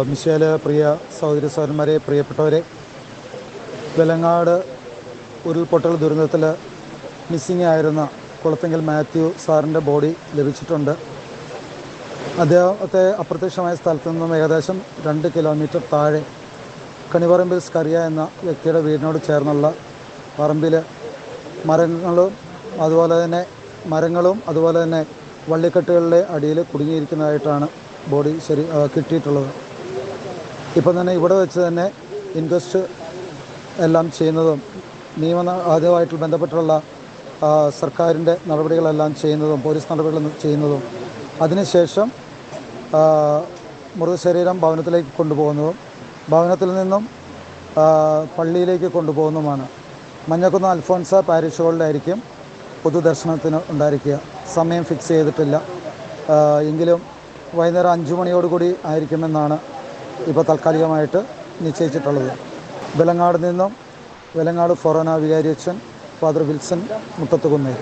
മിശേല് പ്രിയ സഹോദരി സഹോദരന്മാരെ, പ്രിയപ്പെട്ടവരെ, വെലങ്ങാട് ഉരുൾപൊട്ടൽ ദുരന്തത്തിൽ മിസ്സിംഗ് ആയിരുന്ന കുളത്തിങ്കൽ മാത്യു സാറിൻ്റെ ബോഡി ലഭിച്ചിട്ടുണ്ട്. അദ്ദേഹത്തെ അപ്രത്യക്ഷമായ സ്ഥലത്തു നിന്നും ഏകദേശം 2 കിലോമീറ്റർ താഴെ കണിപറമ്പിൽ സ്കറിയ എന്ന വ്യക്തിയുടെ വീടിനോട് ചേർന്നുള്ള പറമ്പിൽ മരങ്ങളും അതുപോലെ തന്നെ വള്ളിക്കെട്ടുകളുടെ അടിയിൽ കുടുങ്ങിയിരിക്കുന്നതായിട്ടാണ് ബോഡി കിട്ടിയിട്ടുള്ളത്. ഇപ്പം തന്നെ ഇവിടെ വെച്ച് തന്നെ ഇൻക്വസ്റ്റ് എല്ലാം ചെയ്യുന്നതും ആദ്യമായിട്ട് ബന്ധപ്പെട്ടുള്ള സർക്കാരിൻ്റെ നടപടികളെല്ലാം ചെയ്യുന്നതും പോലീസ് നടപടികൾ ചെയ്യുന്നതും അതിനുശേഷം മൃതശരീരം ഭവനത്തിലേക്ക് കൊണ്ടുപോകുന്നതും ഭവനത്തിൽ നിന്നും പള്ളിയിലേക്ക് കൊണ്ടുപോകുന്നതുമാണ്. മഞ്ഞക്കുന്ന് അൽഫോൻസ പാരിഷ് ഹോളിലായിരിക്കും പൊതുദർശനത്തിന് ഉണ്ടായിരിക്കുക. സമയം ഫിക്സ് ചെയ്തിട്ടില്ല, എങ്കിലും വൈകുന്നേരം 5 മണിയോടുകൂടി ആയിരിക്കുമെന്നാണ് ഇപ്പോൾ താൽക്കാലികമായിട്ട് നിശ്ചയിച്ചിട്ടുള്ളത്. വെലങ്ങാട് ഫൊറോന വികാരി അച്ഛൻ ഫാദർ വിൽസൺ മുട്ടത്തുകുന്നേൽ.